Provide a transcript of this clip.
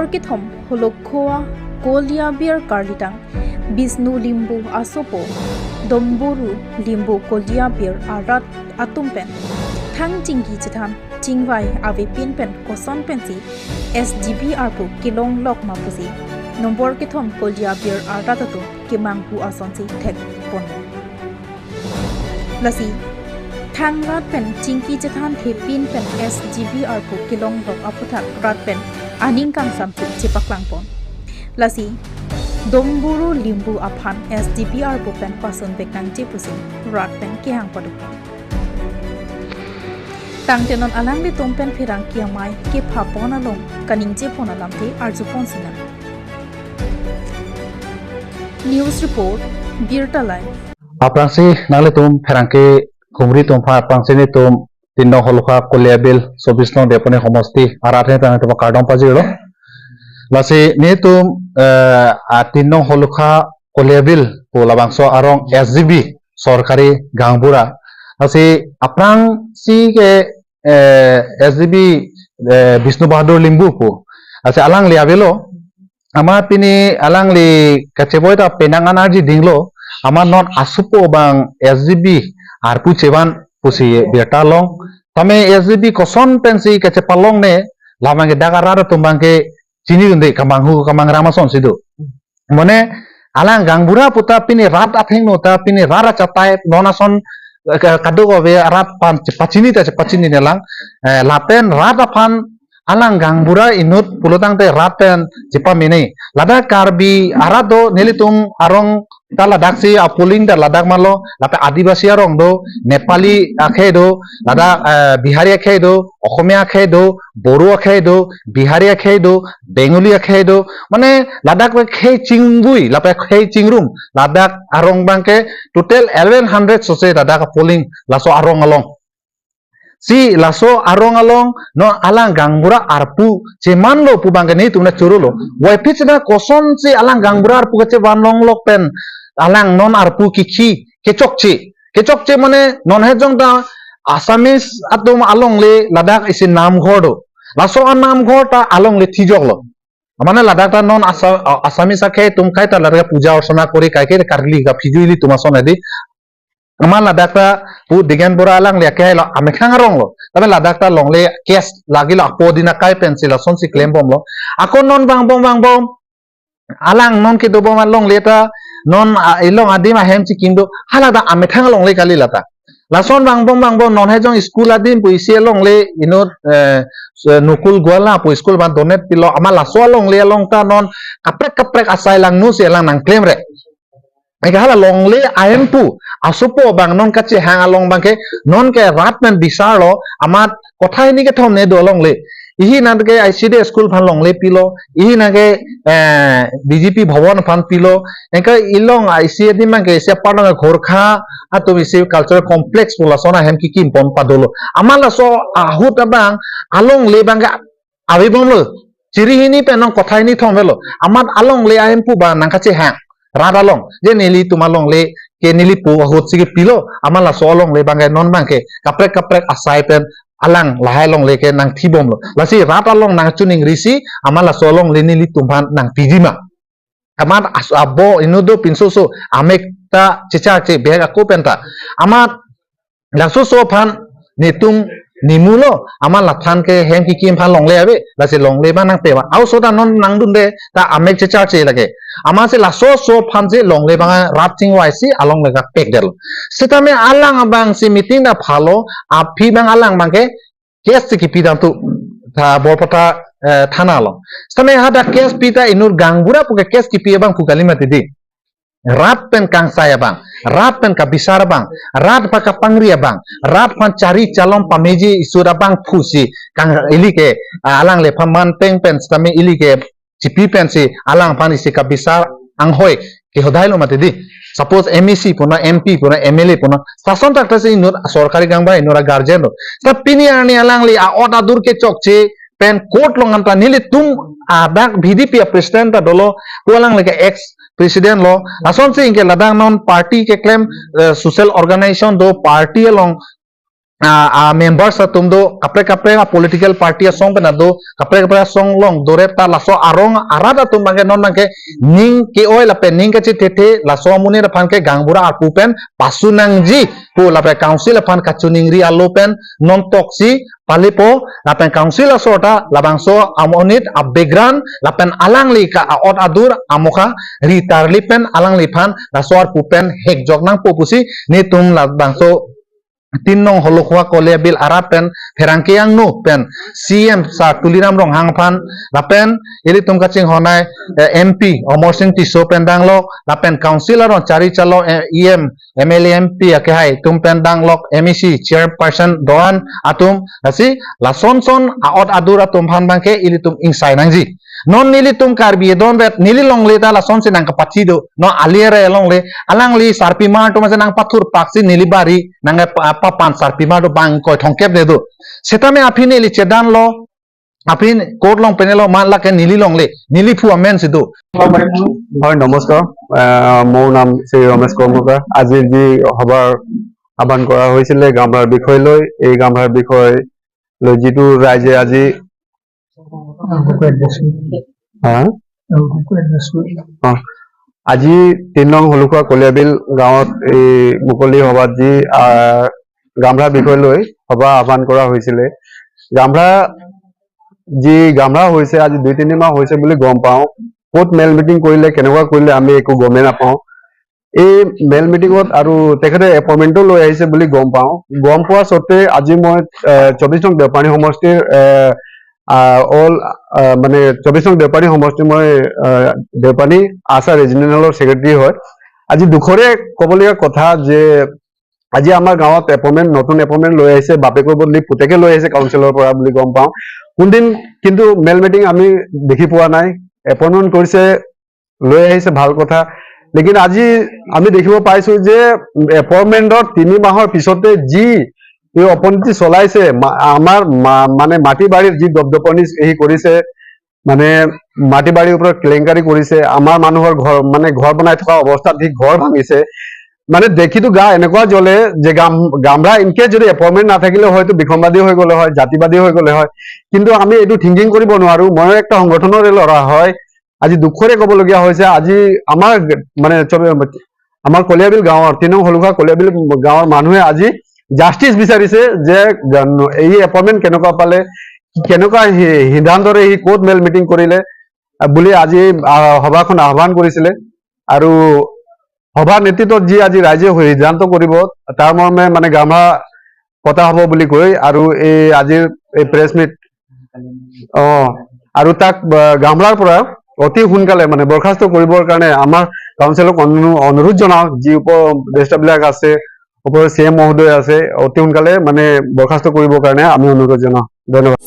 Nombor kithom holokhoa Kolia Beer Karlitang Bisnu Limbu Asopo Domburu Limbu Kolia Beer Arat Atumpen Thang Jingi Chitan Jingwai Ave Pinpen Koson Pensi SGB Arpu Kilong Lok Mapusi Nombor kithom Kolia Beer Aratatu Kimangpu Asonsi Tek Pon Lasi Thang Rat Pen Jingi Chitan He Pinpen SGB Arpu Kilong Lok Aputak Rat Pen Aning Kang Sampu Chipaklang Pon Lasi Domburu Limbu Aphan SDPR Bupen Pasun Bekang Jipusin Rat Pen Kihang Padu Tang Tenon Alang Li Tumpen Pirang Kiamai Ki Papona Long Kaning Jipona Lamte Arjupon Sinam News Report Birta Live Aprangsi nale tum Pirangke Kumri tum Aprangsi ni tum Tino Holuka Koleabil Sobisno Depone Homosti Aratne Tang Tuma Kardong Pajiro Lasi ni tum Tino Holuka Koleabil Pulabangso Arong SGB Sorkari Gangbura Lasi Aprangsi ke SGB Bisnu Bahadur Limbu pu Lasi Alang Liabelo Ama pini Alang Li Kaceboita Penangan Arji Dinglo Ama non Asupo Bang SGB Arpu Ceban Pusi Biatalong Tame SGB Koson Pensi Kacepalong ne Lamange Dagarara Tumbangke Cini Unde Kamanghu Kamang Ramason Sidu Mone Alang Gangbura Puta Pini Rat Atheng Nota Pini Rara Chatai Nonason Kadugo Ve Rat Pan Cepacini Ta Cepacini Nelang Lapen Rat Apan Alang Gangbura Inut Pulutang Te Rapen Cepamini Lada Karbi Arado Nelitum Arong Ta ladak si apuling da ladak malo lape adibasi arong do Nepali akhe do lada Bihari akhe do Okhomia akhe do Boru akhe do Bihari akhe do Bengali akhe do mane ladak pe khe chingui lape khe chingrum ladak arong bangke total 1100 sose ladak apuling laso arong along si laso arong along no alang Gangbura arpu ceman lo pu bangke ni tumna churulo waipi na koson si alang Gangbura arpu kace banlong lok pen Alang non arpu kiki kecokce mane non hejong ta Asamis atum along le ladak isin nam ghodo laso an nam ghota along le thijok lo mane ladak ta non Asamis akhe tum kai ta ladak puja arsana kori kai ke karli ga phijuili tumason edi ama ladak ta pu digen bora alang le kai lo amekhang rong lo tabe ladak ta long le kes lagi lo apodina kai pencil son si claim bom lo akon non bang bom alang non ke do bom long le ta non ilong adim ahem chikindo halada amethang long le kali lata lason bang bom non hejong school adim puisi long le inot nukul gwala pu school ban donet pilo ama laso long le long ta non kaprek asai lang nu se lang nang claim re ega hala long le ahem pu asupo bang non kache hang along bang ke non ke ratman bisaro amat kothai ni ke thom ne do long le ihi nage ICD school phan long le pilo ihi nage BJP bhawan phan pilo enka ilong ICD mangke se parna gorkha atu isi cultural complex pula sona hem ki kim pon padolo amala so ahut abang along le banga avibom lo chiri hini penong kothai ni thomelo amat along le ahem pu ba nangkache ha radalong je neli tumalong le ke neli pu ahut sigi pilo amala so along le banga non bangke kaprek asai pen alang lahai long leke nang thibom lo lasi rata long nang chuning risi amala solong leni li tumban nang pijima amat abo inudo pinsoso amekta chichache bega kopenta amat lasoso phan nitung nimulo amala phan ke hem ki kim phan long le ave lasi long le ba nang pewa auso da non nang dunde ta amek chichache lage amase laso so phan je long le ba rapting waisi along lega pek del setame alang abang si meeting da phalo api bang alang bangke kes ki pidam tu ta borpata thana lo setame hada kes pita inur Gangbura puke kes ki pi bang ku kalimati di rat pen kang saya bang rat pen ka bisar bang rat pa ka pangria bang rat pan cari calon pameji isura bang phusi kang ilike alang le phaman peng pen setame ilike cipi pen si alang pan isi ka bisar anghoi ke hodai lo mate di suppose MEC puna MP puna MLA puna sason takta se inur sorkari Gangbura inura guardian lo sapini ani alang li a oda dur ke chokche pen court longan ta nili tum adak VDP president ta dolo pualang leke ex president lo ason se inke ladang non party ke claim social organization do party along members atum do kapre political party song pena do kapre song long dore ta laso arong arada tum bangke non bangke ning ke oi lape ning ke tete laso muni rapan ke gangbura akupen pasunang ji pu lape council apan kachuningri alopen non toksi palipo lapen council asota labangso amonit background lapen alangli ka ot adur amoka ritarlipen alangli pan lasor pupen hekjok nang popusi ni tum labangso Tinong holokwa kolea bil arapen herangke yang nu pen CM sa tuliram rong hangpan lapen ili tum kaching honai MP Omor Singh Tiso pendang lok lapen councilor on cari calo EM MLA MP ake hai tum pendang lok MEC chairperson doan atum lasi lason son aot adura tum han bangke ili tum insai nangji non nili tum karbi don bet nili long le ta lason se nang kapati do no aliere long le alang li sarpi ma to ma nang pathur paksi nili bari nang papan sarpi ma do bang ko thongkep de do setame apine li chedan lo apin কোড লং পেনেল মান লাকে নীলি লং লে নীলি ফু আমেন সিদু হয় নমস্কাৰ মোৰ নাম শ্ৰী ৰমেশ কৰ্মকাৰ আজি যি সভাৰ আহ্বান কৰা হৈছিলে গামৰাৰ বিষয় লৈ এই গামৰাৰ বিষয় লৈ যিটো ৰাইজে আজি আজি 3 নং হলুকা কলিয়াবিল গাঁৱত এই মুকলি সভাত যি গামৰাৰ বিষয় লৈ সভা আহ্বান কৰা হৈছিলে গামৰা যি গামৰা হৈছে আজি 2-3 মাহ হৈছে বুলি গম পাওঁ ক'ত মেল মিটিং কৰিলে কেনেকুৱা কৰিলে আমি একো গমে নাপাওঁ এই মেল মিটিঙত আৰু তেখেতে এপইণ্টমেণ্টো লৈ আহিছে বুলি গম পোৱা সত্ত্বে আজি মই 24 নং দেওপানী সমষ্টিৰ অল মানে 24 নং দেওপানী সমষ্টি মই দেওপানী আশা ৰিজনেলৰ সেক্ৰেটাৰী হয় আজি দুখৰে ক'বলগীয়া কথা যে আজি আমাৰ গাঁৱত নতুন এপইণ্টমেণ্ট লৈ আহিছে বাপেকৰ বদলি পুতেকে লৈ আহিছে কাউন্সিলৰ পৰা বুলি গম পাওঁ কোনদিন কিন্তু মেল মিটিং আমি দেখি পোৱা নাই এপইণ্টমেণ্ট কৰিছে লৈ আহিছে ভাল কথা লেকিন আজি আমি দেখিব পাইছো যে এপইণ্টমেণ্টৰ 3 মাহৰ পিছতে যি এই অপনীতি চলাইছে আমাৰ মানে মাটি বাৰীৰ যি দপদপনি এই কৰিছে মানে মাটি বাৰীৰ ওপৰত কেলেংকাৰী কৰিছে আমাৰ মানুহৰ ঘৰ মানে ঘৰ বনাই থকা অৱস্থাত ঠিক ঘৰ ভাঙিছে মানে দেখিতো গা এনেকুৱা জ্বলে যে গামৰা ইনকে যদি এপইণ্টমেণ্ট নাথাকিলে হয়তো বিসম্বাদী হৈ গ'লে হয় জাতিবাদী হৈ গ'লে হয় কিন্তু আমি এইটো থিংকিং কৰিব নোৱাৰো মই একটা সংগঠনৰে লৰা হয় আজি দুখৰে ক'বলগীয়া হৈছে আজি আমাৰ মানে আমাৰ কলিয়াবিল গাঁৱৰ 3 নং হলুকা কলিয়াবিল গাঁৱৰ মানুহে আজি জাস্টিস বিচাৰিছে যে এই এপইণ্টমেণ্ট কেনেকুৱা পালে কেনেকুৱা সিদ্ধান্তৰে এই কোৰ্ট মেল মিটিং কৰিলে বুলি আজি সভাখন আহ্বান কৰিছিলে আৰু সভাৰ নেতৃত্বত যি আজি ৰাইজে সিদ্ধান্ত কৰিব তাৰ মৰ্মে মানে গামৰা পতা হ'ব বুলি কৈ আৰু এই আজিৰ এই প্ৰেছ মিট আৰু তাক গামৰাৰ পৰা অতি সোনকালে মানে বৰখাস্ত কৰিবৰ কাৰণে আমাৰ কাউন্সিলক অনুৰোধ জনাওক যি উপদেষ্টাবিলাক আছে ওপৰৰ CM মহোদয় আছে অতি সোনকালে মানে বৰখাস্ত কৰিবৰ কাৰণে আমি অনুৰোধ জনাওঁ ধন্যবাদ